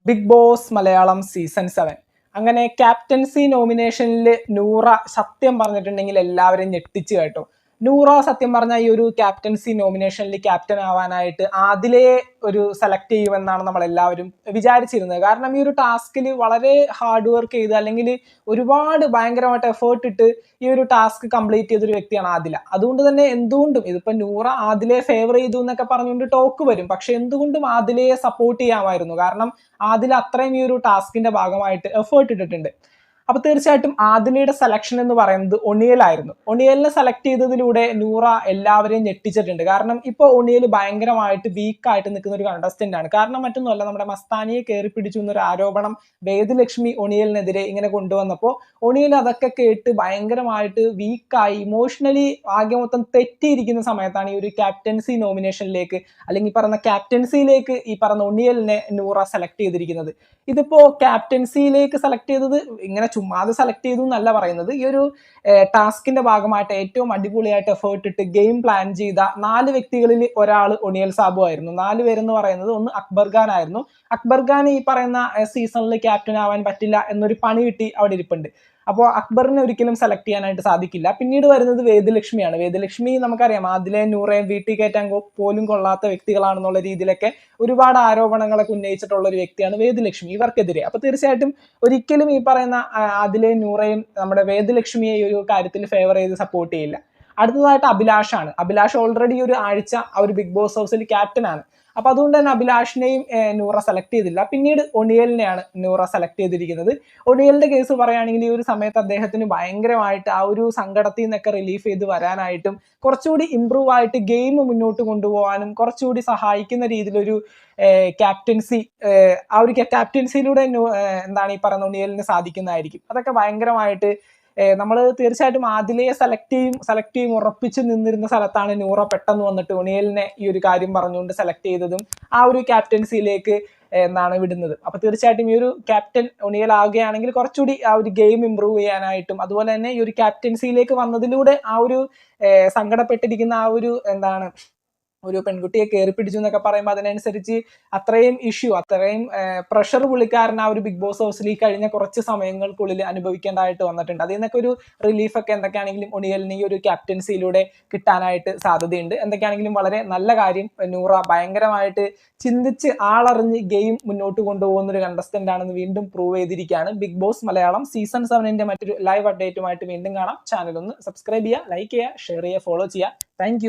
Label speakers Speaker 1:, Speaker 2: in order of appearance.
Speaker 1: Big boss Malayalam season 7 അങ്ങനെ captaincy നോമിനേഷനിൽ Noora സത്യം പറഞ്ഞിട്ടുണ്ടെങ്കിൽ എല്ലാവരും ഞെട്ടിച്ചു കേട്ടോ. നൂറ സത്യം പറഞ്ഞാൽ ഈ ഒരു ക്യാപ്റ്റൻസി നോമിനേഷനിൽ ക്യാപ്റ്റൻ ആവാനായിട്ട് ആദിലെ ഒരു സെലക്ട് ചെയ്യുമെന്നാണ് നമ്മൾ എല്ലാവരും വിചാരിച്ചിരുന്നത്. കാരണം ഈ ഒരു ടാസ്കിൽ വളരെ ഹാർഡ് വർക്ക് ചെയ്ത് അല്ലെങ്കിൽ ഒരുപാട് ഭയങ്കരമായിട്ട് എഫേർട്ട് ഇട്ട് ഈ ഒരു ടാസ്ക് കംപ്ലീറ്റ് ചെയ്തൊരു വ്യക്തിയാണ് ആദില. അതുകൊണ്ട് തന്നെ എന്തുകൊണ്ടും ഇതിപ്പോ നൂറ ആദിലെ ഫേവർ ചെയ്തു എന്നൊക്കെ പറഞ്ഞുകൊണ്ട് ടോക്ക് വരും, പക്ഷെ എന്തുകൊണ്ടും ആദിലയെ സപ്പോർട്ട് ചെയ്യാമായിരുന്നു. കാരണം ആദില അത്രയും ഈ ഒരു ടാസ്കിന്റെ ഭാഗമായിട്ട് എഫേർട്ട് ഇട്ടിട്ടുണ്ട്. അപ്പൊ തീർച്ചയായിട്ടും ആദിലയുടെ സെലക്ഷൻ എന്ന് പറയുന്നത് ഒണിയലായിരുന്നു. ഒണിയലിനെ സെലക്ട് ചെയ്തതിലൂടെ നൂറ എല്ലാവരെയും ഞെട്ടിച്ചിട്ടുണ്ട്. കാരണം ഇപ്പോൾ ഒണിയൽ ഭയങ്കരമായിട്ട് വീക്കായിട്ട് നിൽക്കുന്ന ഒരു കണ്ടസ്റ്റന്റ് ആണ്. കാരണം മറ്റൊന്നുമല്ല, നമ്മുടെ മസ്താനിയെ കയറി പിടിച്ചു എന്നൊരു ആരോപണം വേദലക്ഷ്മി ഒണിയലിനെതിരെ ഇങ്ങനെ കൊണ്ടുവന്നപ്പോൾ ഒണിയൽ അതൊക്കെ കേട്ട് ഭയങ്കരമായിട്ട് വീക്കായി ഇമോഷണലി ആകെ മൊത്തം തെറ്റിയിരിക്കുന്ന സമയത്താണ് ഈ ഒരു ക്യാപ്റ്റൻസി നോമിനേഷനിലേക്ക് അല്ലെങ്കിൽ പറഞ്ഞ ക്യാപ്റ്റൻസിയിലേക്ക് ഈ പറഞ്ഞ ഒണിയലിനെ നൂറ സെലക്ട് ചെയ്തിരിക്കുന്നത്. ഇതിപ്പോ ക്യാപ്റ്റൻസിയിലേക്ക് സെലക്ട് ചെയ്തത് ഇങ്ങനെ ചുമ്മാതെ സെലക്ട് ചെയ്തു എന്നല്ല പറയുന്നത്. ഈ ഒരു ടാസ്കിന്റെ ഭാഗമായിട്ട് ഏറ്റവും അടിപൊളിയായിട്ട് എഫേർട്ട് ഇട്ട് ഗെയിം പ്ലാൻ ചെയ്ത 4 വ്യക്തികളിൽ ഒരാൾ ഒണിയൽ സാബു ആയിരുന്നു. 4 പേരെന്ന് പറയുന്നത് ഒന്ന് അക്ബർ ഖാൻ ആയിരുന്നു. അക്ബർ ഖാൻ ഈ പറയുന്ന സീസണിൽ ക്യാപ്റ്റൻ ആവാൻ പറ്റില്ല എന്നൊരു പണി കിട്ടി അവിടെ ഇരിപ്പുണ്ട്. അപ്പോൾ അക്ബറിനെ ഒരിക്കലും സെലക്ട് ചെയ്യാനായിട്ട് സാധിക്കില്ല. പിന്നീട് വരുന്നത് വേദലക്ഷ്മിയാണ്. വേദലക്ഷ്മി നമുക്കറിയാം ആദിലെ നൂറേയും വീട്ടിൽ കയറ്റാൻ പോലും കൊള്ളാത്ത വ്യക്തികളാണെന്നുള്ള രീതിയിലൊക്കെ ഒരുപാട് ആരോപണങ്ങളൊക്കെ ഉന്നയിച്ചിട്ടുള്ള ഒരു വ്യക്തിയാണ് വേദലക്ഷ്മി ഇവർക്കെതിരെ. അപ്പൊ തീർച്ചയായിട്ടും ഒരിക്കലും ഈ പറയുന്ന ആദിലെയും നൂറയും നമ്മുടെ വേദലക്ഷ്മിയെ ഈ ഒരു കാര്യത്തിൽ ഫേവർ ചെയ്ത് സപ്പോർട്ട് ചെയ്യില്ല. അടുത്തതായിട്ട് അഭിലാഷാണ്. അഭിലാഷ് ഓൾറെഡി ഒരു ആഴ്ച ആ ഒരു ബിഗ് ബോസ് ഹൗസിൽ ക്യാപ്റ്റൻ ആണ്. അപ്പൊ അതുകൊണ്ട് തന്നെ അഭിലാഷിനെയും നൂറ സെലക്ട് ചെയ്തില്ല. പിന്നീട് ഒണിയലിനെയാണ് നൂറ സെലക്ട് ചെയ്തിരിക്കുന്നത്. ഒണിയലിന്റെ കേസ് പറയുകയാണെങ്കിൽ ഈ ഒരു സമയത്ത് അദ്ദേഹത്തിന് ഭയങ്കരമായിട്ട് ആ ഒരു സങ്കടത്തിൽ നിന്നൊക്കെ റിലീഫ് ചെയ്ത് വരാനായിട്ടും കുറച്ചുകൂടി ഇമ്പ്രൂവ് ആയിട്ട് ഗെയിം മുന്നോട്ട് കൊണ്ടുപോകാനും കുറച്ചുകൂടി സഹായിക്കുന്ന രീതിയിലൊരു ക്യാപ്റ്റൻസി ആ ഒരു ക്യാപ്റ്റൻസിയിലൂടെ എന്താണ് ഈ പറയുന്ന ഒണിയലിന് സാധിക്കുന്നതായിരിക്കും. അതൊക്കെ ഭയങ്കരമായിട്ട് നമ്മൾ തീർച്ചയായിട്ടും ആദിലയെ സെലക്ട് ചെയ്യും ഉറപ്പിച്ച് നിന്നിരുന്ന സ്ഥലത്താണ് നൂറ പെട്ടെന്ന് വന്നിട്ട് ഒണിയലിനെ ഈ ഒരു കാര്യം പറഞ്ഞുകൊണ്ട് സെലക്ട് ചെയ്തതും ആ ഒരു ക്യാപ്റ്റൻസിയിലേക്ക് എന്താണ് വിടുന്നത്. അപ്പൊ തീർച്ചയായിട്ടും ഈ ഒരു ക്യാപ്റ്റൻ ഒണിയൽ ആവുകയാണെങ്കിൽ കുറച്ചുകൂടി ആ ഒരു ഗെയിം ഇമ്പ്രൂവ് ചെയ്യാനായിട്ടും അതുപോലെ തന്നെ ഈ ഒരു ക്യാപ്റ്റൻസിയിലേക്ക് വന്നതിലൂടെ ആ ഒരു സങ്കടപ്പെട്ടിരിക്കുന്ന ആ ഒരു എന്താണ് ഒരു പെൺകുട്ടിയെ കയറി പിടിച്ചു എന്നൊക്കെ പറയുമ്പോൾ അതിനനുസരിച്ച് അത്രയും പ്രഷർ പുള്ളിക്കാരൻ ആ ഒരു ബിഗ് ബോസ് ഹൗസിൽ ഈ കഴിഞ്ഞ കുറച്ച് സമയങ്ങൾക്കുള്ളിൽ അനുഭവിക്കേണ്ടതായിട്ട് വന്നിട്ടുണ്ട്. അതിൽ നിന്നൊക്കെ ഒരു റിലീഫൊക്കെ എന്തൊക്കെയാണെങ്കിലും ഒണിയലിന് ഈ ഒരു ക്യാപ്റ്റൻസിയിലൂടെ കിട്ടാനായിട്ട് സാധ്യതയുണ്ട്. എന്തൊക്കെയാണെങ്കിലും വളരെ നല്ല കാര്യം. നൂറ ഭയങ്കരമായിട്ട് ചിന്തിച്ച് ആളറിഞ്ഞ് ഗെയിം മുന്നോട്ട് കൊണ്ടുപോകുന്ന ഒരു കണ്ടസ്റ്റന്റ് ആണെന്ന് വീണ്ടും പ്രൂവ് ചെയ്തിരിക്കുകയാണ്. ബിഗ് ബോസ് മലയാളം സീസൺ 7 മറ്റൊരു ലൈവ് അപ്ഡേറ്റുമായിട്ട് വീണ്ടും കാണാം. ചാനൽ ഒന്ന് സബ്സ്ക്രൈബ് ചെയ്യുക, ലൈക്ക് ചെയ്യുക, ഷെയർ ചെയ്യുക, ഫോളോ ചെയ്യുക. താങ്ക്